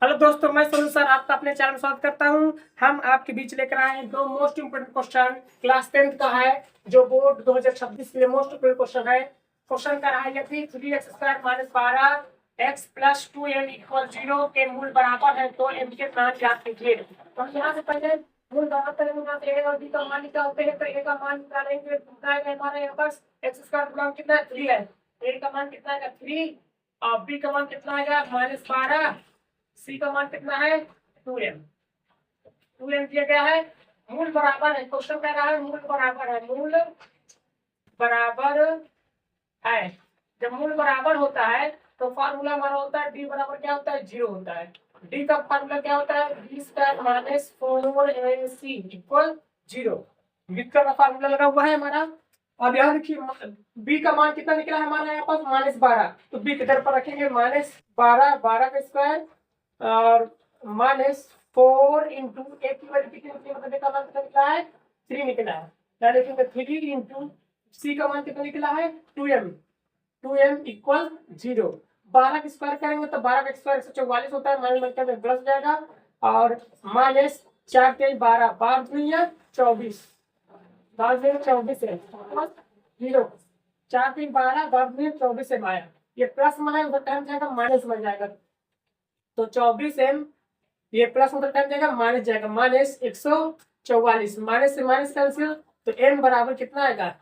Hello दोस्तों, मैं Sonu sir आपका अपने चैनल में स्वागत करता हूं। हम आपके बीच लेकर आए हैं दो most important question class 10th का है, जो बोर्ड 2026 के लिए मोस्ट इंपोर्टेंट क्वेश्चन है। क्वेश्चन का है यदि 3x² - 12 x + 2m = 0 के मूल बराबर है तो m के मान ज्ञात कीजिए। तो हम यहाँ से पहले मूल बराबर करेंगे, यहाँ से a और b का मान निकालते हैं। तो a का मान निकालेंगे, हमारे यहाँ पास x² गुणा कितना है 3 है। a का मान कितना है 3 और b का मान कितना आएगा -12। सी का मान कितना है 2m। 2m दिया गया है, मूल बराबर है। क्वेश्चन कह रहा है मूल बराबर है, मूल बराबर है। जब मूल बराबर होता है तो फार्मूला हमारा होता है d बराबर क्या होता है 0 होता है। d का फार्मूला क्या होता है b² - 4ac = 0। विस्का का फार्मूला लगा हुआ है हमारा। अब यहाँ देखिए b का मान कितना निकला है हमारे यहाँ पास -12। तो b किधर पर रखेंगे -12, 12 का स्क्वायर और -4 इंटू एक की वैल्यू कितनी मतलब का मान कितना निकला है 3 निकला है। क्या लिखेंगे 3 इंटू सी का मान कितना निकला है 2m। 2m = 0। 12 का स्क्वायर करेंगे तो 12 का स्क्वायर 144 होता है, माइनस मल्टीप्लाई में प्लस जाएगा और -4 के 12 12 नहीं है 24, 24 है 0। 4 3 12 12 24 से आया, ये प्लस में है उधर टाइम जाएगा माइनस में जाएगा। तो 24m ये प्लस उधर टाइम जाएगा माइनस जाएगा, -144। माइनस से माइनस कैंसिल तो m बराबर कितना आएगा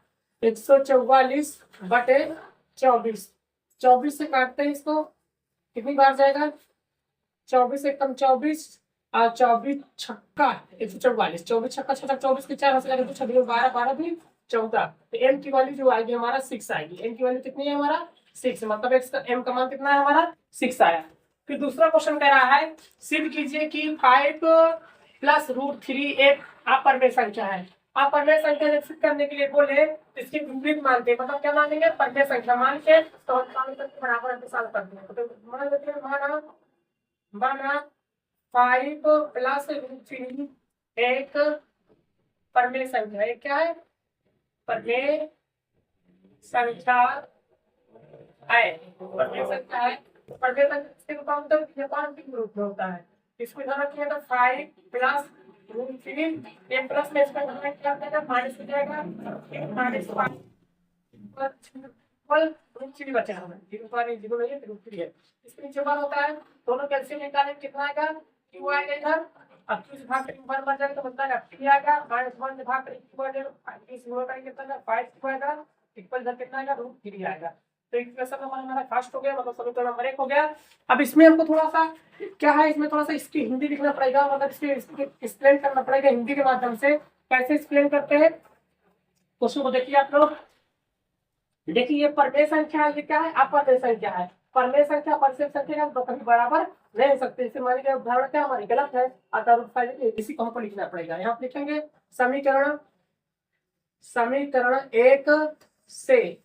144 बटे 24। 24 से काटते हैं इसको, कितनी बार जाएगा 24 से कम 24 और 24 छक्का 144, 24 छक्का 24 के 4 से 12 12 भी 14। तो m की वैल्यू जो आएगी हमारा 6 आएगी। m की वैल्यू कितनी है हमारा 6, मतलब m का मान कितना है हमारा 6 आया। फिर दूसरा क्वेश्चन कह रहा है सिद्ध कीजिए कि 5 + √3 एक अपरिमेय संख्या है। अपरिमेय संख्या सिद्ध करने के लिए बोले इसकी विपरीत मानते हैं, मतलब क्या मानेंगे परिमेय संख्या मान के तो हम बराबर मिसाल करते हैं। तो मान लेते हैं माना 5 + √3 एक परिमेय संख्या है। क्या है परिमेय संख्या है, परिमेय संख्या है। परिमेय संख्या का मतलब क्वांटिक रूप में होता है। इसको ध्यान रखिएगा 5 + √3 ये प्लस में इसका ध्यान क्या जाएगा माइनस हो जाएगा -5 पर √3 बचा हमें 0 पर 0 नहीं √3 है। इसके नीचे बार होता है दोनों कैल्शियम निकालें कितना आएगा q आएगा इधर। अब q से भाग करेंगे बार बार जाएगा तो मतलब है 3 आएगा, -1 से भाग करेंगे q आएगा 5 गुणा करेंगे कितना 5 q आएगा इक्वल इधर कितना आएगा √3 आएगा। तो इक्वेशन नंबर हमारा फर्स्ट हो गया, मतलब समीकरण नंबर 1 हो गया। अब इसमें हमको थोड़ा सा क्या है, इसमें थोड़ा सा इसकी हिंदी लिखना पड़ेगा, मतलब इसकी एक्सप्लेन करना पड़ेगा हिंदी के माध्यम से। कैसे एक्सप्लेन करते हैं क्वेश्चन को देखिए आप लोग। देखिए ये परिमेय संख्या है, ये क्या है अपरिमेय संख्या है। परिमेय संख्या परिमेय संख्या का कभी बराबर नहीं हो सकते। इससे हमारी क्या उदाहरण क्या हमारी गलत है, अतः इसी को हमको लिखना पड़ेगा। यहाँ पे लिखेंगे समीकरण समीकरण एक से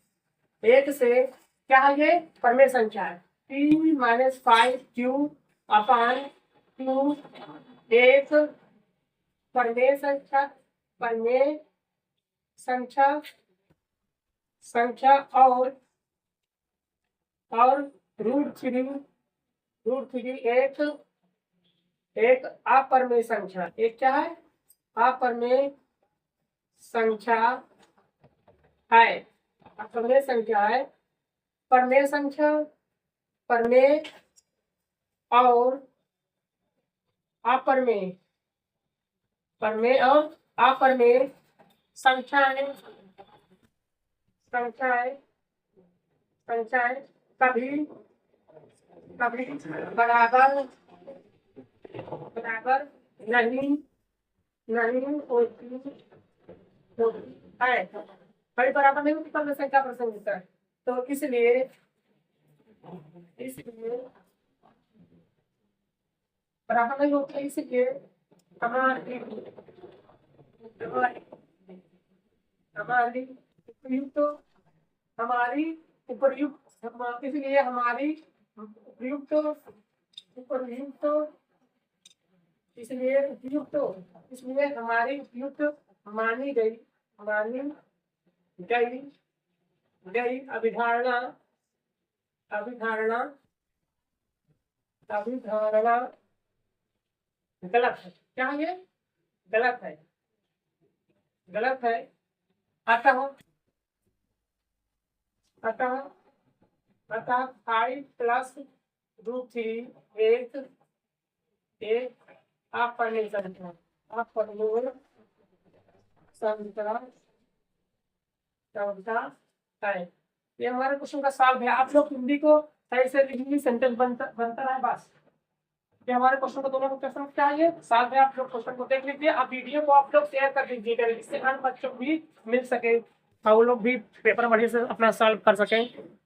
क्या है ये परिमेय संख्या है 3 - 5q/2 एक परिमेय संख्या और √3 एक अपरिमेय संख्या। एक क्या है अपरिमेय संख्या है, अपरिमेय संख्या है। परिमेय संख्या परिमेय और अपरिमेय परिमेय और अपरिमेय संख्याएं कभी बराबर नहीं होती है। कभी बराबर नहीं होती परिमेय संख्या प्रसंग होता है। तो इसलिए बराबर नहीं होती है, इसलिए हमारी उपयुक्त मानी गई अभिधारणा गलत है। क्या है ये? गलत है, गलत है। अतः अतः अतः 5 प्लस रूट थ्री एक अपरिमेय संख्या, अपरिमेय संख्या संख्या है। ये हमारे क्वेश्चन का सॉल्व है। आप लोग हिंदी को सही से लिखिए, सेंटेंस बनता रहे बस। ये हमारे क्वेश्चन को दोनों क्वेश्चन क्या है सॉल्व है। आप लोग क्वेश्चन को देख लीजिए। आप वीडियो को आप लोग शेयर कर दीजिएगा, इससे अन्य बच्चों को भी मिल सके और वो लोग भी पेपर बढ़िया से अपना सॉल्व कर सकें।